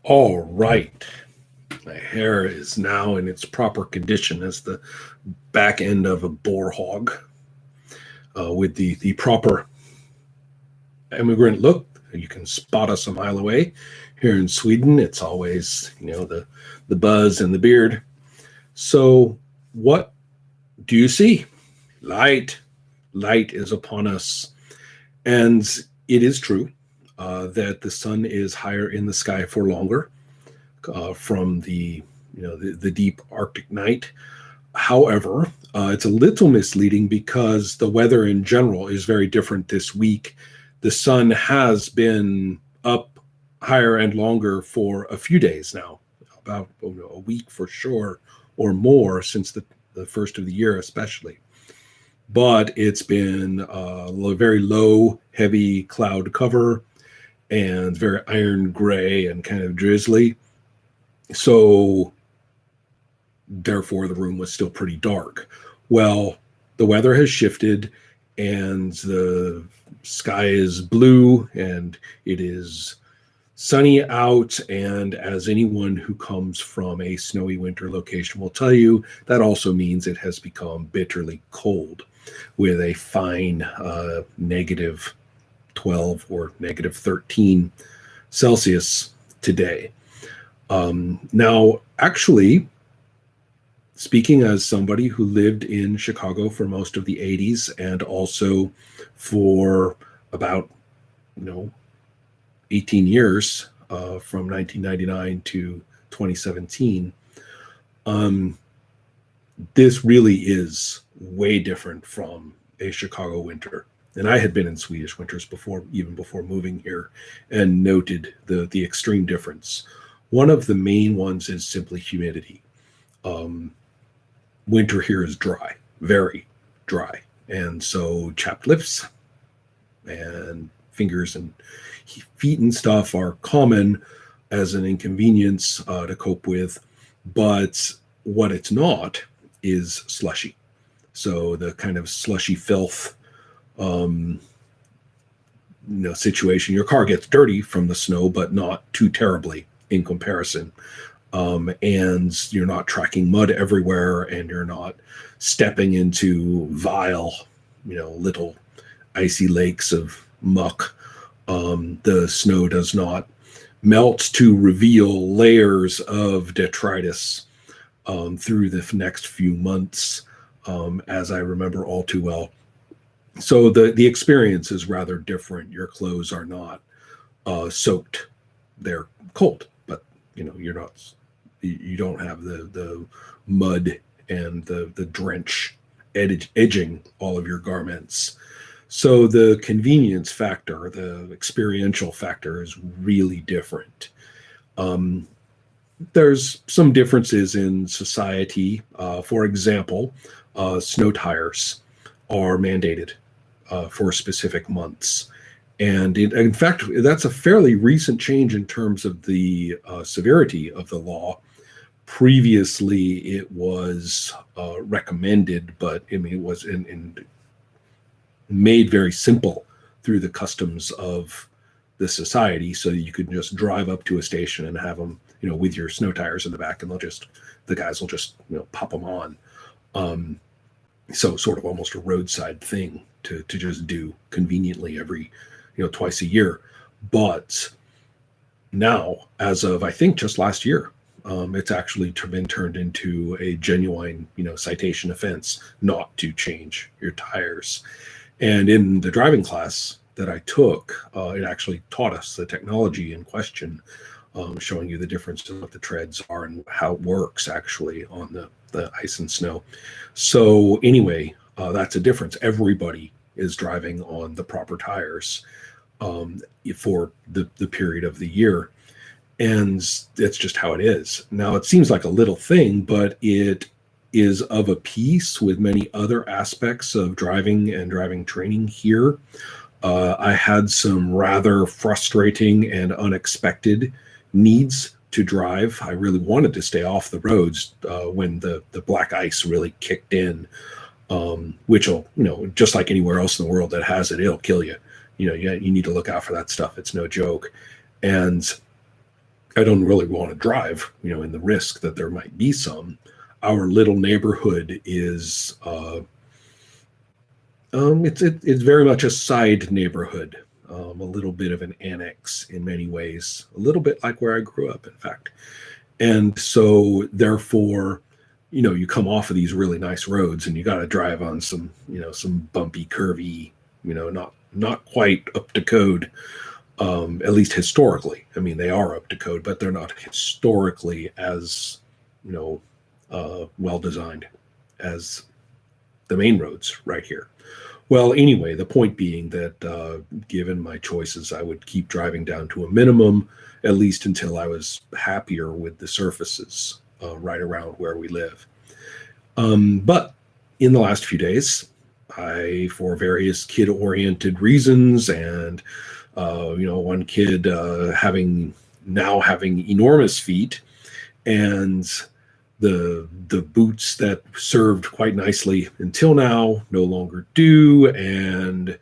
All right. My hair is now in its proper condition as the back end of a boar hog with the proper immigrant look. You can spot us a mile away. Here in Sweden, it's always, the buzz and the beard. So, what do you see? Light. Light is upon us. And it is true that the sun is higher in the sky for longer from the deep Arctic night. However, it's a little misleading because the weather in general is very different this week. The sun has been up higher and longer for a few days now, about a week for sure, or more since the first of the year, especially. But it's been a very low, heavy cloud cover and very iron gray and kind of drizzly. So therefore the room was still pretty dark. Well, the weather has shifted and the sky is blue and it is sunny out. And as anyone who comes from a snowy winter location will tell you, that also means it has become bitterly cold with a fine negative 12 or negative 13 Celsius today. Now, actually, speaking as somebody who lived in Chicago for most of the 80s and also for about, 18 years from 1999 to 2017, this really is way different from a Chicago winter. And I had been in Swedish winters before, even before moving here, and noted the extreme difference. One of the main ones is simply humidity. Winter here is dry, very dry. And so chapped lips and fingers and feet and stuff are common as an inconvenience to cope with. But what it's not is slushy. So the kind of slushy filth situation. Your car gets dirty from the snow, but not too terribly in comparison. And you're not tracking mud everywhere, and you're not stepping into vile, little icy lakes of muck. The snow does not melt to reveal layers of detritus through the next few months, as I remember all too well. So the experience is rather different. Your clothes are not soaked; they're cold, but you're not. You don't have the mud and the drench edging all of your garments. So the convenience factor, the experiential factor, is really different. There's some differences in society. For example, snow tires are mandated for specific months. And in fact, that's a fairly recent change in terms of the severity of the law. Previously, it was recommended, but I mean, it was made very simple through the customs of the society, so that you could just drive up to a station and have them, with your snow tires in the back, and the guys will just, pop them on. So sort of almost a roadside thing to just do conveniently every, twice a year. But now, as of I think just last year, it's actually been turned into a genuine, citation offense not to change your tires. And in the driving class that I took, it actually taught us the technology in question, showing you the difference in what the treads are and how it works actually on the ice and snow. So anyway, that's a difference. Everybody is driving on the proper tires for the period of the year. And that's just how it is. Now, it seems like a little thing, but it is of a piece with many other aspects of driving and driving training here. I had some rather frustrating and unexpected needs to drive. I really wanted to stay off the roads when the black ice really kicked in, which will, just like anywhere else in the world that has it, it'll kill you. You need to look out for that stuff. It's no joke. And I don't really want to drive, in the risk that there might be some. Our little neighborhood is it's very much a side neighborhood, a little bit of an annex in many ways, a little bit like where I grew up, in fact. And so, therefore, you come off of these really nice roads, and you got to drive on some bumpy, curvy, not quite up to code, at least historically. I mean, they are up to code, but they're not historically as, well designed as the main roads right here. Well, anyway, the point being that given my choices, I would keep driving down to a minimum, at least until I was happier with the surfaces right around where we live. But in the last few days, for various kid-oriented reasons, and one kid having enormous feet, and the boots that served quite nicely until now no longer do, and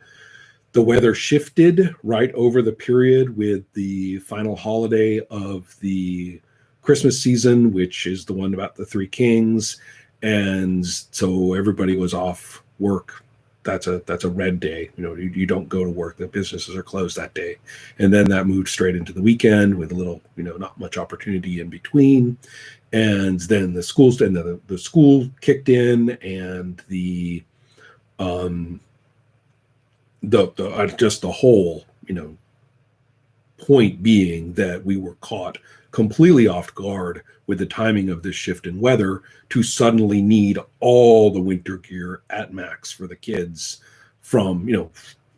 the weather shifted right over the period with the final holiday of the Christmas season, which is the one about the Three Kings, and so everybody was off work. That's a red day. You don't go to work. The businesses are closed that day, and then that moved straight into the weekend with a little, not much opportunity in between. And then the schools and the school kicked in, and the just the whole point being that we were caught completely off guard with the timing of this shift in weather to suddenly need all the winter gear at max for the kids from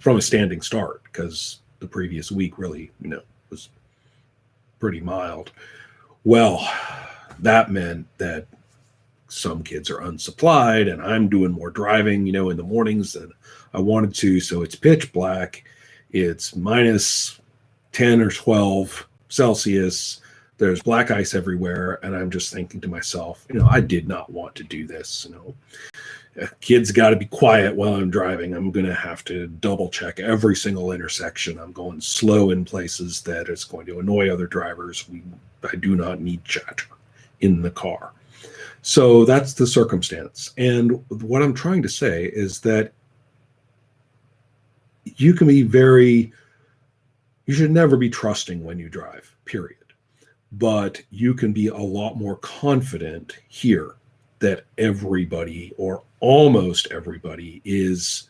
a standing start, because the previous week really was pretty mild. Well, that meant that some kids are unsupplied, and I'm doing more driving, in the mornings than I wanted to. So it's pitch black. It's minus 10 or 12 Celsius. There's black ice everywhere. And I'm just thinking to myself, I did not want to do this. Kids got to be quiet while I'm driving. I'm going to have to double check every single intersection. I'm going slow in places that it's going to annoy other drivers. I do not need chatter in the car. So that's the circumstance. And what I'm trying to say is that you should never be trusting when you drive, period. But you can be a lot more confident here that everybody, or almost everybody, is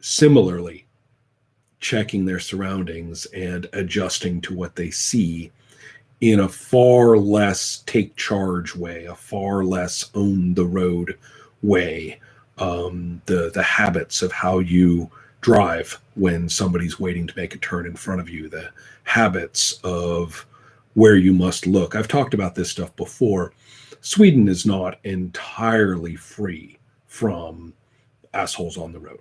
similarly checking their surroundings and adjusting to what they see in a far less take charge way, a far less own the road way. The habits of how you drive when somebody's waiting to make a turn in front of you, the habits of where you must look. I've talked about this stuff before. Sweden is not entirely free from assholes on the road.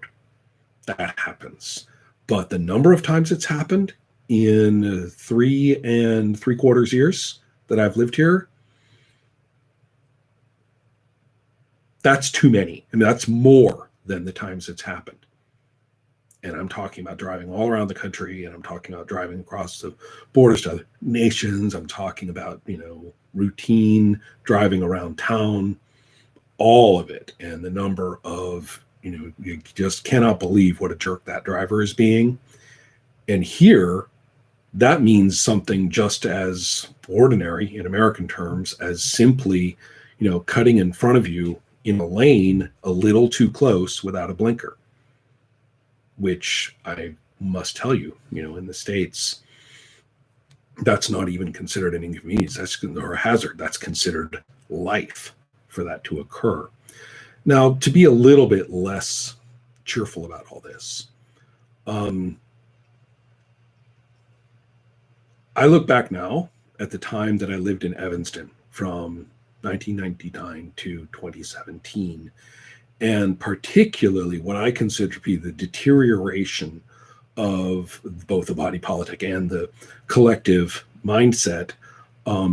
That happens. But the number of times it's happened in 3 3/4 years that I've lived here, that's too many. I mean, that's more than the times it's happened. And I'm talking about driving all around the country, and I'm talking about driving across the borders to other nations. I'm talking about, routine driving around town, all of it. And the number of, you just cannot believe what a jerk that driver is being. And here, that means something just as ordinary in American terms as simply, cutting in front of you in a lane a little too close without a blinker, which I must tell you, in the States, that's not even considered an inconvenience, or a hazard. That's considered life for that to occur. Now, to be a little bit less cheerful about all this, I look back now at the time that I lived in Evanston from 1999 to 2017, and particularly what I consider to be the deterioration of both the body politic and the collective mindset,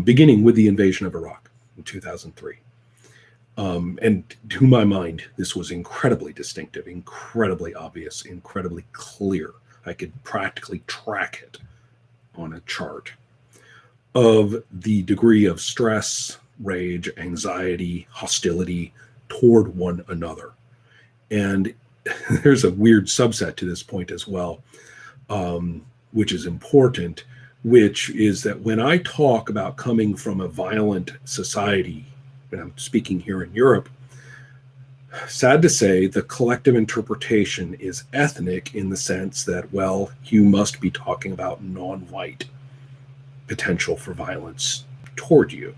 beginning with the invasion of Iraq in 2003. And to my mind, this was incredibly distinctive, incredibly obvious, incredibly clear. I could practically track it on a chart. of the degree of stress, rage, anxiety, hostility toward one another. And there's a weird subset to this point as well, which is important, which is that when I talk about coming from a violent society, and I'm speaking here in Europe, sad to say, the collective interpretation is ethnic in the sense that, well, you must be talking about non-white potential for violence toward you.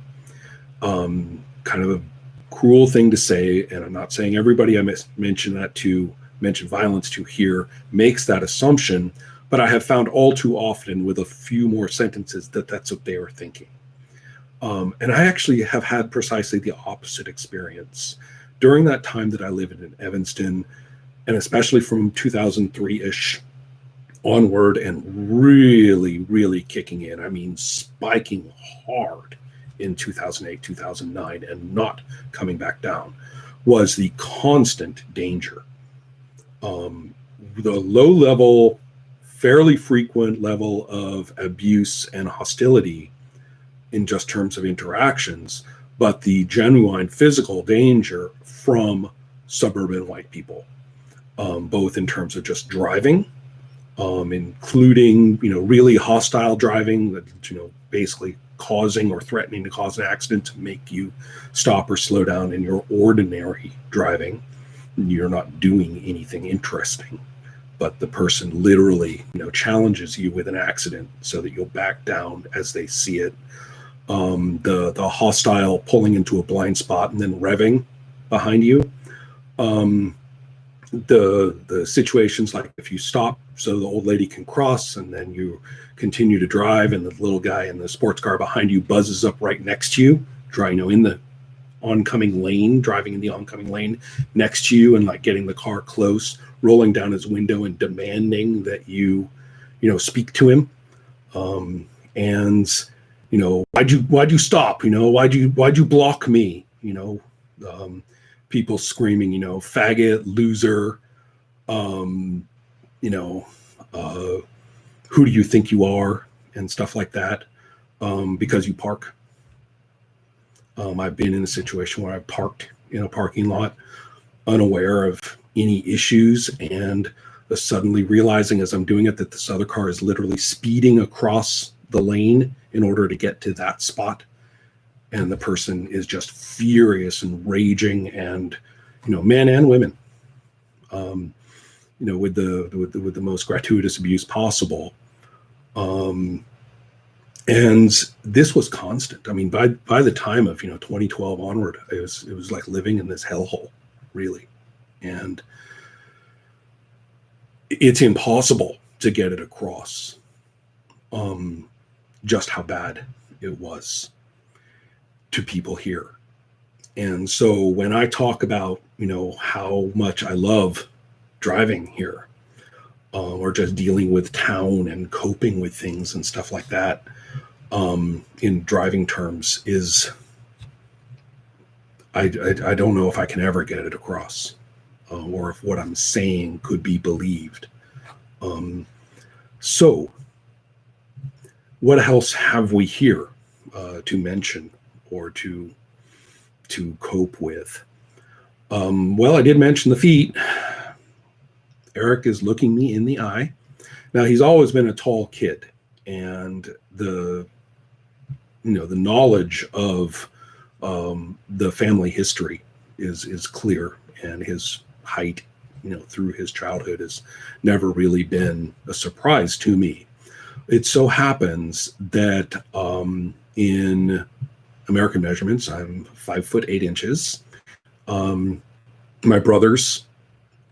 Kind of a cruel thing to say, and I'm not saying everybody I mention violence to here makes that assumption, but I have found all too often with a few more sentences that that's what they are thinking. And I actually have had precisely the opposite experience. During that time that I lived in Evanston, and especially from 2003-ish onward and really, really kicking in, I mean, spiking hard in 2008, 2009, and not coming back down, was the constant danger. The low level, fairly frequent level of abuse and hostility in just terms of interactions, but the genuine physical danger from suburban white people, both in terms of just driving, including, really hostile driving that, basically causing or threatening to cause an accident to make you stop or slow down in your ordinary driving. You're not doing anything interesting, but the person literally, challenges you with an accident so that you'll back down as they see it. The hostile pulling into a blind spot and then revving behind you. The situations like if you stop so the old lady can cross and then you continue to drive and the little guy in the sports car behind you buzzes up right next to you, in the oncoming lane, driving in the oncoming lane next to you and like getting the car close, rolling down his window and demanding that you speak to him. And why'd you stop? Why'd you block me? People screaming, faggot, loser, who do you think you are, and stuff like that, because you park. I've been in a situation where I parked in a parking lot unaware of any issues and suddenly realizing as I'm doing it that this other car is literally speeding across the lane in order to get to that spot. And the person is just furious and raging, and men and women, with the most gratuitous abuse possible. And this was constant. I mean, by the time of 2012 onward, it was like living in this hellhole, really, and it's impossible to get it across just how bad it was to people here. And so when I talk about how much I love driving here, or just dealing with town and coping with things and stuff like that, in driving terms, is I don't know if I can ever get it across, or if what I'm saying could be believed. So what else have we here to mention or to cope with? Well, I did mention the feet. Eric is looking me in the eye. Now, he's always been a tall kid, and the knowledge of the family history is clear, and his height, through his childhood has never really been a surprise to me. It so happens that in American measurements, I'm 5'8". My brothers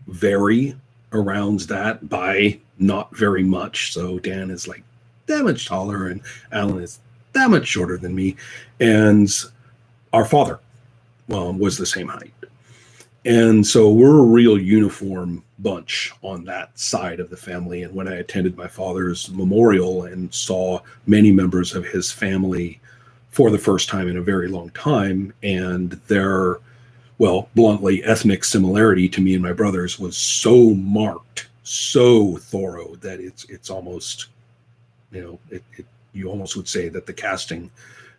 vary around that by not very much. So Dan is like that much taller, and Alan is that much shorter than me. And our father was the same height. And so we're a real uniform bunch on that side of the family. And when I attended my father's memorial and saw many members of his family for the first time in a very long time, and their, bluntly, ethnic similarity to me and my brothers was so marked, so thorough, that it's almost, it you almost would say that the casting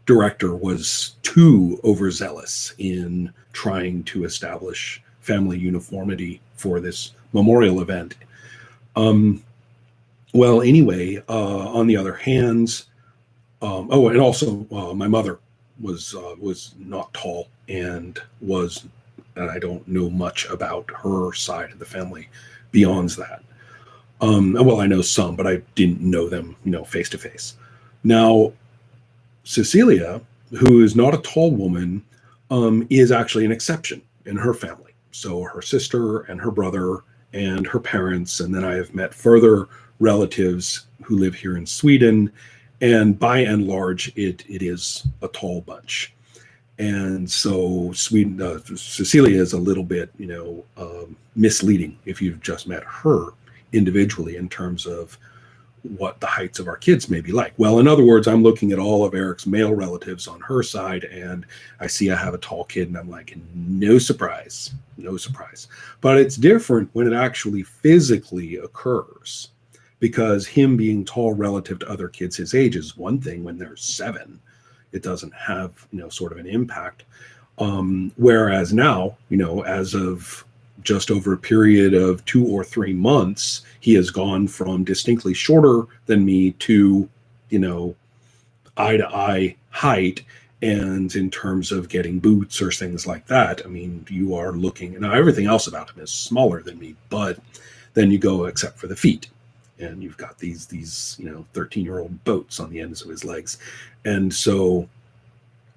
director was too overzealous in trying to establish family uniformity for this memorial event. Well, anyway, on the other hand, and also my mother was not tall and I don't know much about her side of the family beyond that. Well, I know some, but I didn't know them, face to face. Now, Cecilia, who is not a tall woman, is actually an exception in her family. So her sister and her brother and her parents, and then I have met further relatives who live here in Sweden, and by and large, it is a tall bunch. And so Sweden, Cecilia is a little bit, misleading if you've just met her individually in terms of what the heights of our kids may be like. Well, in other words, I'm looking at all of Eric's male relatives on her side, and I see I have a tall kid, and I'm like, no surprise. But it's different when it actually physically occurs, because him being tall relative to other kids his age is one thing. When they're 7, it doesn't have, sort of an impact. Whereas now, as of just over a period of 2 or 3 months, he has gone from distinctly shorter than me to, eye to eye height. And in terms of getting boots or things like that, I mean, you are looking, now everything else about him is smaller than me, but then you go except for the feet. And you've got these 13-year-old boats on the ends of his legs. And so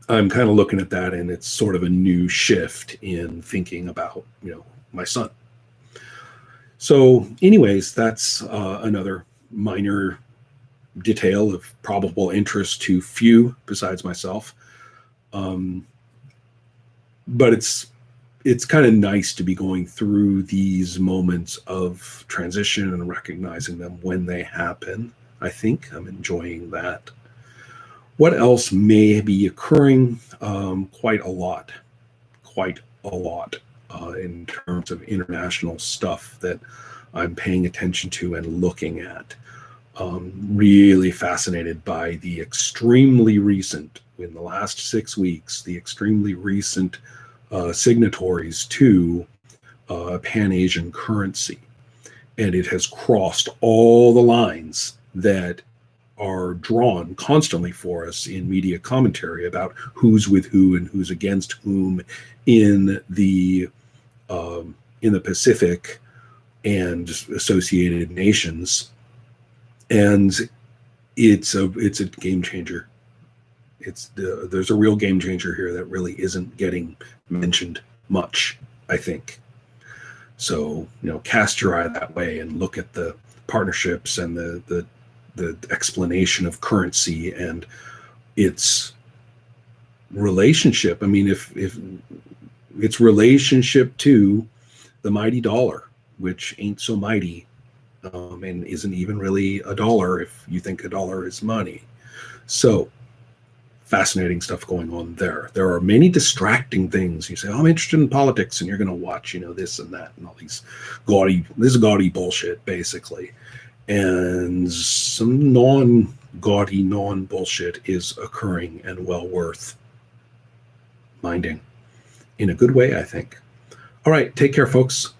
I'm kind of looking at that, and it's sort of a new shift in thinking about, my son. So anyways, that's another minor detail of probable interest to few besides myself. But it's kind of nice to be going through these moments of transition and recognizing them when they happen. I think I'm enjoying that. What else may be occurring? Quite a lot in terms of international stuff that I'm paying attention to and looking at. Really fascinated by the extremely recent, in the last 6 weeks, the extremely recent signatories to Pan-Asian currency. And it has crossed all the lines that are drawn constantly for us in media commentary about who's with who and who's against whom in the Pacific and associated nations. And it's a game changer. There's a real game changer here that really isn't getting mentioned much, I think. So, cast your eye that way and look at the partnerships and the explanation of currency and its relationship. I mean, if its relationship to the mighty dollar, which ain't so mighty, and isn't even really a dollar if you think a dollar is money. So fascinating stuff going on there. There are many distracting things. You say, oh, I'm interested in politics, and you're going to watch, this and that and all this gaudy bullshit, basically. And some non-gaudy, non-bullshit is occurring and well worth minding in a good way, I think. All right, take care, folks.